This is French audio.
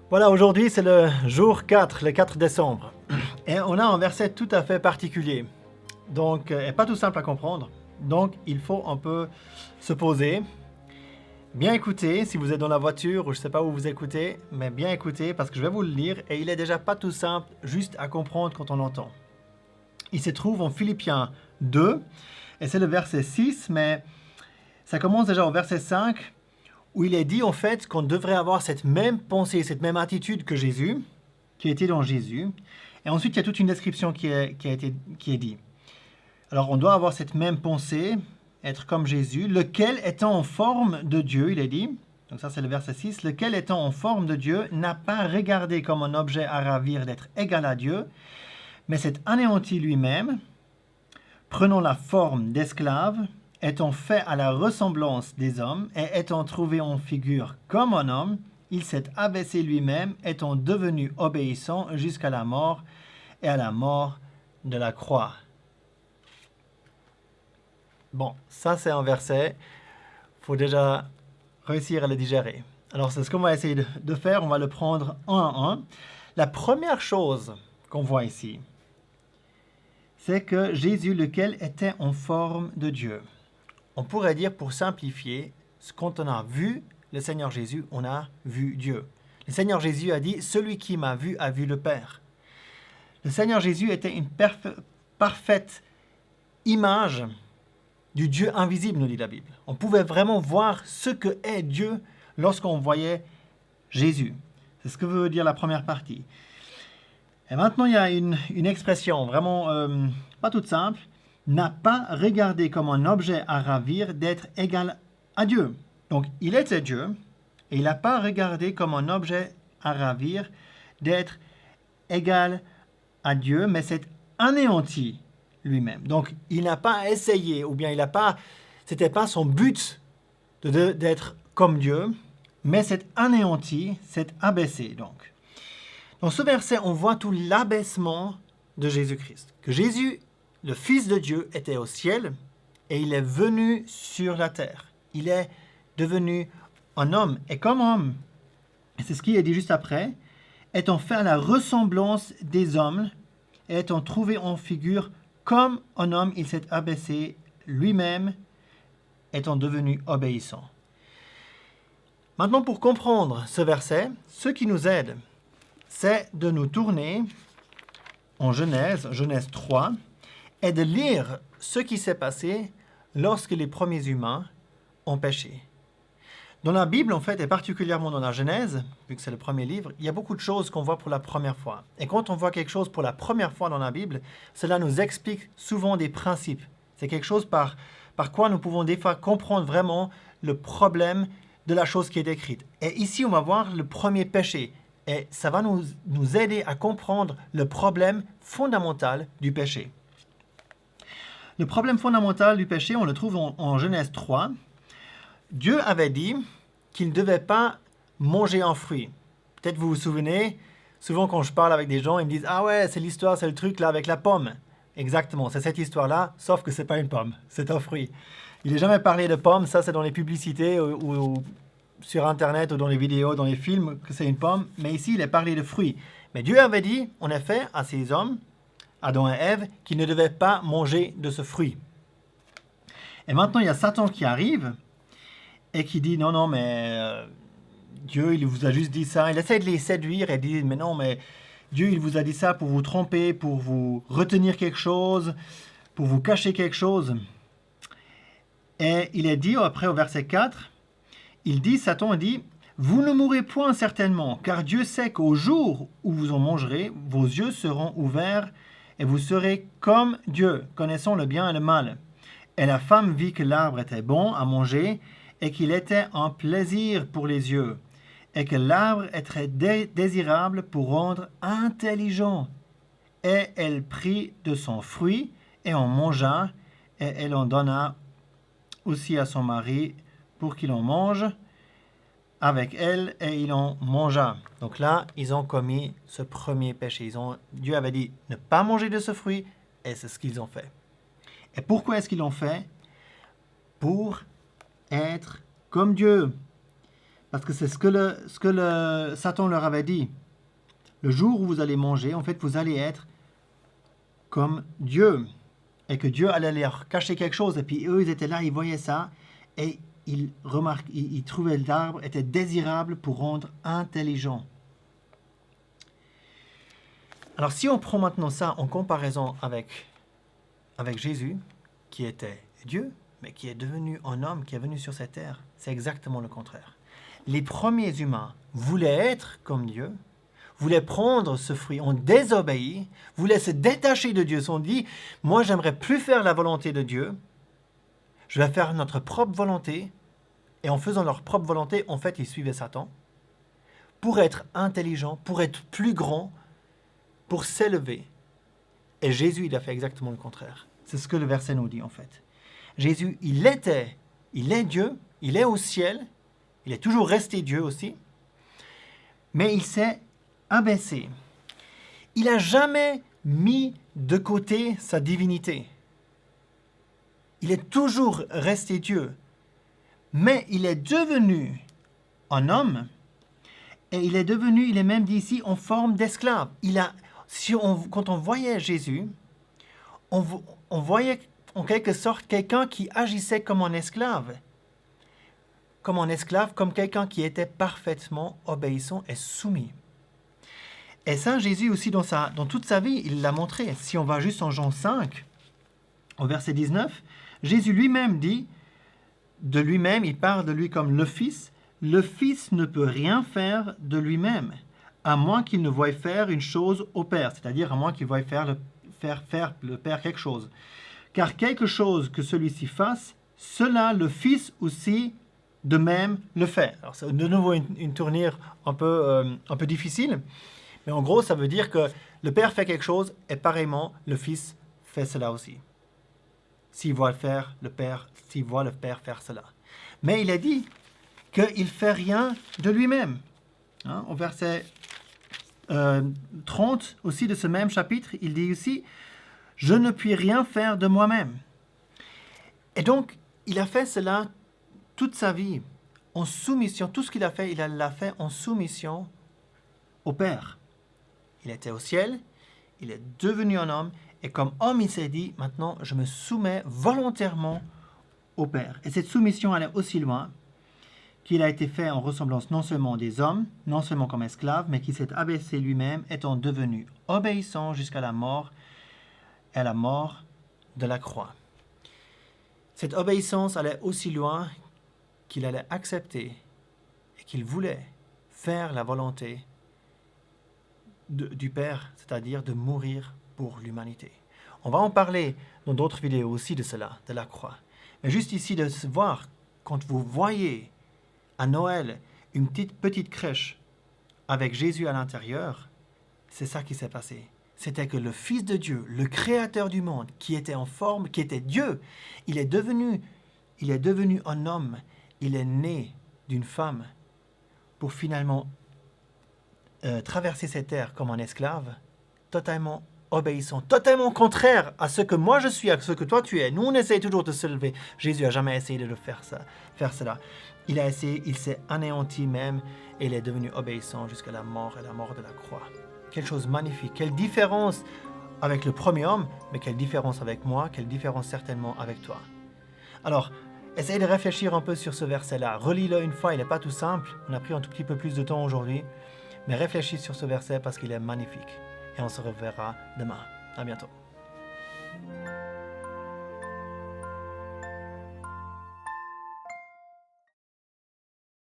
Voilà, aujourd'hui c'est le jour 4, le 4 décembre. Et on a un verset tout à fait particulier. Donc, et pas tout simple à comprendre. Donc, il faut un peu se poser, bien écouter si vous êtes dans la voiture ou je ne sais pas où vous écoutez, mais bien écouter parce que je vais vous le lire et il est déjà pas tout simple juste à comprendre quand on l'entend. Il se trouve en Philippiens 2 et c'est le verset 6, mais ça commence déjà au verset 5 où il est dit en fait qu'on devrait avoir cette même pensée, cette même attitude que Jésus, qui était dans Jésus. Et ensuite, il y a toute une description qui est dit. Alors, on doit avoir cette même pensée, être comme Jésus, lequel étant en forme de Dieu, il est dit, donc ça c'est le verset 6, lequel étant en forme de Dieu n'a pas regardé comme un objet à ravir d'être égal à Dieu, mais s'est anéanti lui-même, prenant la forme d'esclave, étant fait à la ressemblance des hommes et étant trouvé en figure comme un homme, il s'est abaissé lui-même, étant devenu obéissant jusqu'à la mort et à la mort de la croix. Bon, ça c'est un verset, il faut déjà réussir à le digérer. Alors c'est ce qu'on va essayer de faire, on va le prendre un à un. La première chose qu'on voit ici, c'est que Jésus, lequel était en forme de Dieu. On pourrait dire, pour simplifier, quand on a vu le Seigneur Jésus, on a vu Dieu. Le Seigneur Jésus a dit, celui qui m'a vu a vu le Père. Le Seigneur Jésus était une parfaite image du Dieu invisible, nous dit la Bible. On pouvait vraiment voir ce que est Dieu lorsqu'on voyait Jésus. C'est ce que veut dire la première partie. Et maintenant, il y a une expression vraiment pas toute simple. N'a pas regardé comme un objet à ravir d'être égal à Dieu. Donc, il était Dieu et il n'a pas regardé comme un objet à ravir d'être égal à Dieu, mais s'est anéanti lui-même. Donc, il n'a pas essayé, ou bien c'était pas son but d'être comme Dieu, mais s'est anéanti, s'est abaissé. Donc, dans ce verset, on voit tout l'abaissement de Jésus-Christ. Que Jésus, le Fils de Dieu, était au ciel et il est venu sur la terre. Il est devenu un homme. Et comme homme, et c'est ce qui est dit juste après, étant fait à la ressemblance des hommes et étant trouvé en figure comme un homme, il s'est abaissé lui-même, étant devenu obéissant. Maintenant, pour comprendre ce verset, ce qui nous aide, c'est de nous tourner en Genèse 3, et de lire ce qui s'est passé lorsque les premiers humains ont péché. Dans la Bible, en fait, et particulièrement dans la Genèse, vu que c'est le premier livre, il y a beaucoup de choses qu'on voit pour la première fois. Et quand on voit quelque chose pour la première fois dans la Bible, cela nous explique souvent des principes. C'est quelque chose par quoi nous pouvons des fois comprendre vraiment le problème de la chose qui est décrite. Et ici, on va voir le premier péché. Et ça va nous aider à comprendre le problème fondamental du péché. Le problème fondamental du péché, on le trouve en Genèse 3. Dieu avait dit qu'il ne devait pas manger un fruit. Peut-être vous vous souvenez, souvent quand je parle avec des gens, ils me disent « Ah ouais, c'est l'histoire, c'est le truc là avec la pomme. » Exactement, c'est cette histoire-là, sauf que ce n'est pas une pomme, c'est un fruit. Il n'est jamais parlé de pomme, ça c'est dans les publicités ou sur Internet ou dans les vidéos, dans les films, que c'est une pomme. Mais ici, il est parlé de fruits. Mais Dieu avait dit, en effet, à ces hommes, Adam et Ève, qu'ils ne devaient pas manger de ce fruit. Et maintenant, il y a Satan qui arrive et qui dit, non, mais Dieu, il vous a juste dit ça. Il essaie de les séduire et dit, mais non, mais Dieu, il vous a dit ça pour vous tromper, pour vous retenir quelque chose, pour vous cacher quelque chose. Et il est dit, après au verset 4, Satan dit, « Vous ne mourrez point certainement, car Dieu sait qu'au jour où vous en mangerez, vos yeux seront ouverts et vous serez comme Dieu, connaissant le bien et le mal. » Et la femme vit que l'arbre était bon à manger et qu'il était un plaisir pour les yeux et que l'arbre était désirable pour rendre intelligent. Et elle prit de son fruit et en mangea et elle en donna aussi à son mari pour qu'il en mange avec elle, et il en mangea. Donc là, ils ont commis ce premier péché. Dieu avait dit ne pas manger de ce fruit, et c'est ce qu'ils ont fait. Et pourquoi est-ce qu'ils l'ont fait? Pour être comme Dieu. parce que c'est ce que le Satan leur avait dit. Le jour où vous allez manger, en fait, vous allez être comme Dieu. Et que Dieu allait leur cacher quelque chose. Et puis eux, ils étaient là, ils voyaient ça. Et ils trouvaient l'arbre était désirable pour rendre intelligent. Alors si on prend maintenant ça en comparaison avec Jésus, qui était Dieu, mais qui est devenu un homme, qui est venu sur cette terre, c'est exactement le contraire. Les premiers humains voulaient être comme Dieu, voulaient prendre ce fruit, ont désobéi, voulaient se détacher de Dieu, se sont dit, moi j'aimerais plus faire la volonté de Dieu, je vais faire notre propre volonté, et en faisant leur propre volonté, en fait, ils suivaient Satan, pour être intelligents, pour être plus grands, pour s'élever. Et Jésus, il a fait exactement le contraire. C'est ce que le verset nous dit, en fait. Jésus, il est Dieu, il est au ciel, il est toujours resté Dieu aussi, mais il s'est abaissé. Il n'a jamais mis de côté sa divinité. Il est toujours resté Dieu, mais il est devenu un homme, et il est même dit ici, en forme d'esclave. Quand on voyait Jésus, on voyait en quelque sorte quelqu'un qui agissait comme un esclave. Comme quelqu'un qui était parfaitement obéissant et soumis. Et ça, Jésus aussi, dans toute sa vie, il l'a montré. Si on va juste en Jean 5, au verset 19, Jésus lui-même dit, de lui-même, il parle de lui comme le Fils. Le Fils ne peut rien faire de lui-même, à moins qu'il ne veuille faire une chose au Père, c'est-à-dire à moins qu'il veuille faire le Père quelque chose. Car quelque chose que celui-ci fasse, cela le Fils aussi de même le fait. Alors c'est de nouveau une tournure un peu difficile, mais en gros ça veut dire que le Père fait quelque chose et pareillement le Fils fait cela aussi. S'il voit le Père faire cela. Mais il a dit qu'il ne fait rien de lui-même. Au verset 30 aussi de ce même chapitre, il dit aussi « Je ne puis rien faire de moi-même ». Et donc, il a fait cela toute sa vie, en soumission. Tout ce qu'il a fait, il l'a fait en soumission au Père. Il était au ciel, il est devenu un homme, et comme homme, il s'est dit, maintenant, je me soumets volontairement au Père. Et cette soumission allait aussi loin qu'il a été fait en ressemblance non seulement des hommes, non seulement comme esclave, mais qui s'est abaissé lui-même, étant devenu obéissant jusqu'à la mort, et à la mort de la croix. Cette obéissance allait aussi loin qu'il allait accepter et qu'il voulait faire la volonté du Père, c'est-à-dire de mourir pour l'humanité. On va en parler dans d'autres vidéos aussi de cela, de la croix. Mais juste ici de se voir, quand vous voyez à Noël une petite crèche avec Jésus à l'intérieur, c'est ça qui s'est passé. C'était que le Fils de Dieu, le Créateur du monde, qui était en forme, qui était Dieu, il est devenu un homme, il est né d'une femme pour finalement traverser cette terre comme un esclave, totalement obéissant, totalement contraire à ce que moi je suis, à ce que toi tu es. Nous on essaie toujours de se lever. Jésus n'a jamais essayé de faire cela. Il s'est anéanti même et il est devenu obéissant jusqu'à la mort et la mort de la croix. Quelque chose de magnifique. Quelle différence avec le premier homme, mais quelle différence avec moi, quelle différence certainement avec toi. Alors, essayez de réfléchir un peu sur ce verset-là. Relis-le une fois, il n'est pas tout simple. On a pris un tout petit peu plus de temps aujourd'hui. Mais réfléchis sur ce verset parce qu'il est magnifique. Et on se reverra demain. À bientôt.